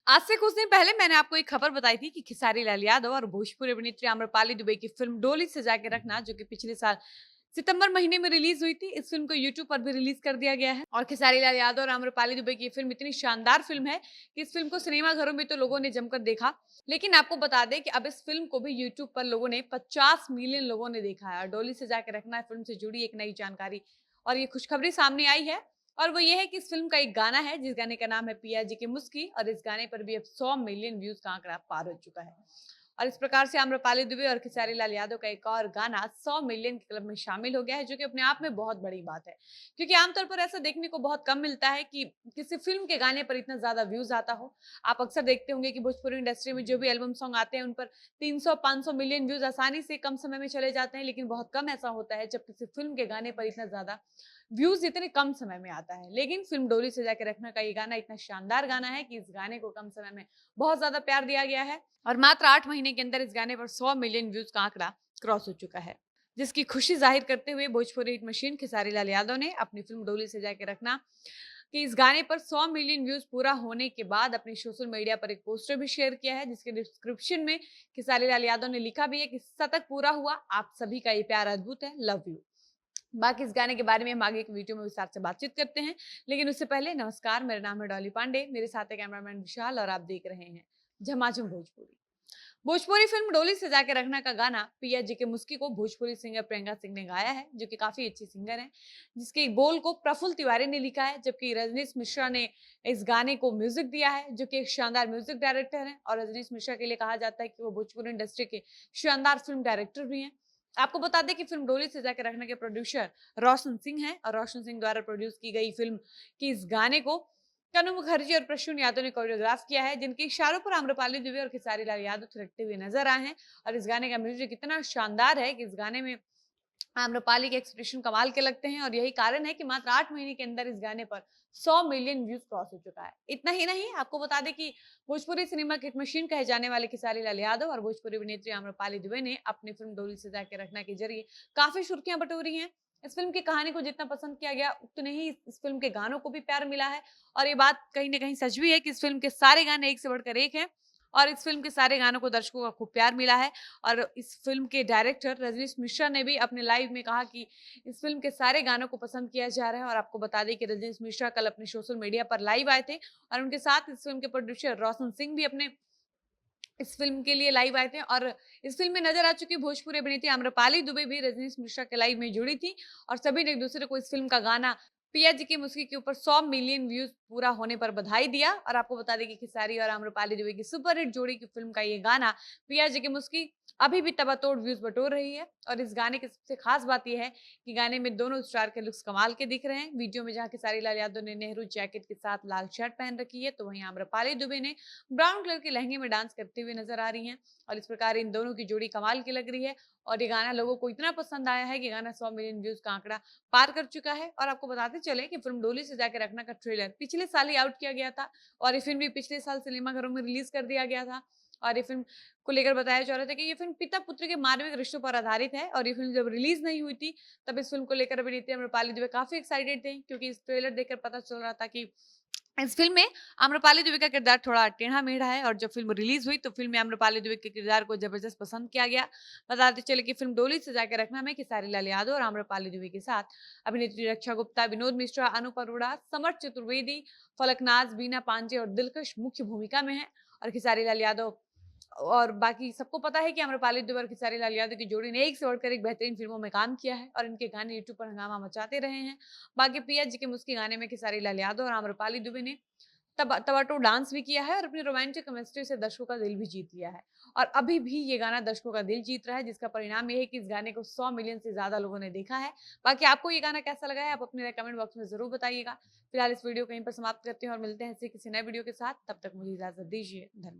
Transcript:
आज से कुछ दिन पहले मैंने आपको एक खबर बताई थी कि खेसारी लाल यादव और भोजपुरी अभिनेत्री आम्रपाली दुबे की फिल्म डोली सजा के रखना, जो कि पिछले साल सितंबर महीने में रिलीज हुई थी, इस फिल्म को यूट्यूब पर भी रिलीज कर दिया गया है। और खेसारी लाल यादव और आम्रपाली दुबे की ये फिल्म इतनी शानदार फिल्म है कि इस फिल्म को सिनेमा घरों में तो लोगों ने जमकर देखा। लेकिन आपको बता दें कि अब इस फिल्म को भी यूट्यूब पर लोगों ने 50 मिलियन लोगों ने देखा है। और डोली सजा के रखना फिल्म से जुड़ी एक नई जानकारी और ये खुशखबरी सामने आई है। और वो ये है कि इस फिल्म का एक गाना है जिस गाने का नाम है पिया जी की मुस्की, और इस गाने पर भी अब 100 मिलियन व्यूज का आंकड़ा पार हो चुका है। और इस प्रकार से आम्रपाली दुबे और खेसारी लाल यादव का एक और गाना 100 मिलियन के क्लब में शामिल हो गया है, जो कि अपने आप में बहुत बड़ी बात है। क्योंकि आमतौर पर ऐसा देखने को बहुत कम मिलता है कि किसी फिल्म के गाने पर इतना ज्यादा व्यूज आता हो। आप अक्सर देखते होंगे कि भोजपुरी इंडस्ट्री में जो भी एल्बम सॉन्ग आते हैं उन पर 300-500 मिलियन व्यूज आसानी से कम समय में चले जाते हैं, लेकिन बहुत कम ऐसा होता है जब किसी फिल्म के गाने पर इतना ज्यादा व्यूज इतने कम समय में आता है। लेकिन फिल्म डोली सजा के रखना का ये गाना इतना शानदार गाना है कि इस गाने को कम समय में बहुत ज्यादा प्यार दिया गया है। और मात्र 8 महीने के अंदर इस गाने पर 100 मिलियन व्यूज का आंकड़ा क्रॉस हो चुका है। जिसकी खुशी जाहिर करते हुए भोजपुरी हिट मशीन खेसारी लाल यादव ने अपनी फिल्म डोली सजा के रखना कि इस गाने पर 100 मिलियन व्यूज पूरा होने के बाद अपनी सोशल मीडिया पर एक पोस्टर भी शेयर किया है, जिसके डिस्क्रिप्शन में खेसारी लाल यादव ने लिखा भी है कि शतक पूरा हुआ, आप सभी का ये प्यार अद्भुत है, लव यू। बाकी इस गाने के बारे में हम आगे एक वीडियो में विस्तार से बातचीत करते हैं। लेकिन उससे पहले नमस्कार, मेरा नाम है डॉली पांडे, मेरे साथ है कैमरामैन विशाल और आप देख रहे हैं झमाझम भोजपुरी। भोजपुरी फिल्म डोली सजा के रखना का गाना पिया जी के मुस्की को भोजपुरी सिंगर प्रियंका सिंह ने गाया है, जो कि काफी अच्छी सिंगर है। जिसके बोल को प्रफुल्ल तिवारी ने लिखा है, जबकि रजनीश मिश्रा ने इस गाने को म्यूजिक दिया है, जो कि एक शानदार म्यूजिक डायरेक्टर है। और रजनीश मिश्रा के लिए कहा जाता है कि वो भोजपुरी इंडस्ट्री के शानदार फिल्म डायरेक्टर भी हैं। आपको बता दें कि फिल्म डोली सजा के रखने के प्रोड्यूसर रोशन सिंह हैं, और रोशन सिंह द्वारा प्रोड्यूस की गई फिल्म की इस गाने को कनु मुखर्जी और प्रसून यादव ने कोरियोग्राफ किया है, जिनके इशारों पर आम्रपाली दुबे और खेसारी लाल यादव थिरकते हुए नजर आए हैं। और इस गाने का म्यूजिक इतना शानदार है कि इस गाने में आम्रपाली के एक्सप्रेशन कमाल के लगते हैं, और यही कारण है कि मात्र 8 महीने के अंदर इस गाने पर 100 मिलियन व्यूज क्रॉस हो चुका है। इतना ही नहीं, आपको बता दें कि भोजपुरी सिनेमा की हिट मशीन कहे जाने वाले खेसारी लाल यादव और भोजपुरी अभिनेत्री आम्रपाली दुबे ने अपनी फिल्म डोली सजा के रखना के जरिए काफी सुर्खियां बटोरी हैं। इस फिल्म की कहानी को जितना पसंद किया गया, उतने ही इस फिल्म के गानों को भी प्यार मिला है। और ये बात कहीं ना कहीं सच भी है कि इस फिल्म के सारे गाने एक से बढ़कर एक हैं, और इस फिल्म के सारे गानों को दर्शकों का खूब प्यार मिला है। और इस फिल्म के डायरेक्टर रजनीश मिश्रा ने भी अपने लाइव में कहा कि इस फिल्म के सारे गानों को पसंद किया जा रहा है। और आपको बता दें कि रजनीश मिश्रा कल अपने सोशल मीडिया पर लाइव आए थे, और उनके साथ इस फिल्म के प्रोड्यूसर रोशन सिंह भी अपने इस फिल्म के लिए लाइव आए थे। और इस फिल्म में नजर आ चुकी भोजपुरी अभिनेत्री आम्रपाली दुबे भी रजनीश मिश्रा के लाइव में जुड़ी थी, और सभी ने एक दूसरे को इस फिल्म का गाना पिया जी की मुस्की के ऊपर 100 मिलियन व्यूज पूरा होने पर बधाई दिया। और आपको बता दें कि खेसारी और आम्रपाली दुबे की सुपरहिट जोड़ी की फिल्म का ये गाना पिया जी की मुस्की अभी भी तबातोड़ व्यूज बटोर रही है। और इस गाने की सबसे खास बात यह है कि गाने में दोनों स्टार के लुक्स कमाल के दिख रहे हैं। वीडियो में जहाँ खेसारी लाल यादव ने नेहरू जैकेट के साथ लाल शर्ट पहन रखी है, तो वहीं आम्रपाली दुबे ने ब्राउन कलर के लहंगे में डांस करते हुए नजर आ रही हैं। और इस प्रकार इन दोनों की जोड़ी कमाल की लग रही है। और ये गाना लोगों को इतना पसंद आया है कि गाना 100 मिलियन व्यूज का आंकड़ा पार कर चुका है। और आपको बताते चले कि फिल्म डोली सजा के रखना का ट्रेलर पिछले साल ही आउट किया गया था, और ये फिल्म भी पिछले साल सिनेमा घरों में रिलीज कर दिया गया था। और ये फिल्म को लेकर बताया जा रहा था कि ये फिल्म पिता पुत्र के मानविक रिश्तों पर आधारित है। और ये फिल्म जब रिलीज नहीं हुई थी, तब इस फिल्म को लेकर अभिनेत्री आम्रपाली दुबे काफी एक्साइटेड थे, क्योंकि इस ट्रेलर देखकर पता चल रहा था कि इस फिल्म में आम्रपाली दुबे का किरदार थोड़ा टेढ़ा-मेढ़ा है। और जब फिल्म रिलीज हुई तो फिल्म में आम्रपाली दुबे के किरदार को जबरदस्त पसंद किया गया। बताते चले कि फिल्म डोली सजा के रखना में खेसारी लाल यादव और आम्रपाली दुबे के साथ अभिनेत्री रक्षा गुप्ता, विनोद मिश्रा, अनूप अरोड़ा, समर चतुर्वेदी, फलकनाज, बीना पांडे और दिलकश मुख्य भूमिका में है। और खेसारी लाल यादव और बाकी सबको पता है कि आम्रपाली दुबे और खेसारी लाल यादव की जोड़ी ने एक से बढ़कर एक बेहतरीन फिल्मों में काम किया है, और इनके गाने यूट्यूब पर हंगामा मचाते रहे हैं। बाकी पिया जी के मुस्की गाने में खेसारी लाल यादव और आम्रपाली दुबे ने तबाटो डांस भी किया है, और अपनी रोमांटिक केमिस्ट्री से दर्शकों का दिल भी जीत लिया है। और अभी भी ये गाना दर्शकों का दिल जीत रहा है, जिसका परिणाम ये है कि इस गाने को 100 मिलियन से ज्यादा लोगों ने देखा है। बाकी आपको ये गाना कैसा लगा है, आप अपने कमेंट बॉक्स में जरूर बताइएगा। फिलहाल इस वीडियो को यहीं पर समाप्त करते हैं और मिलते हैं ऐसे किसी नए वीडियो के साथ। तब तक मुझे इजाजत दीजिए। धन्यवाद।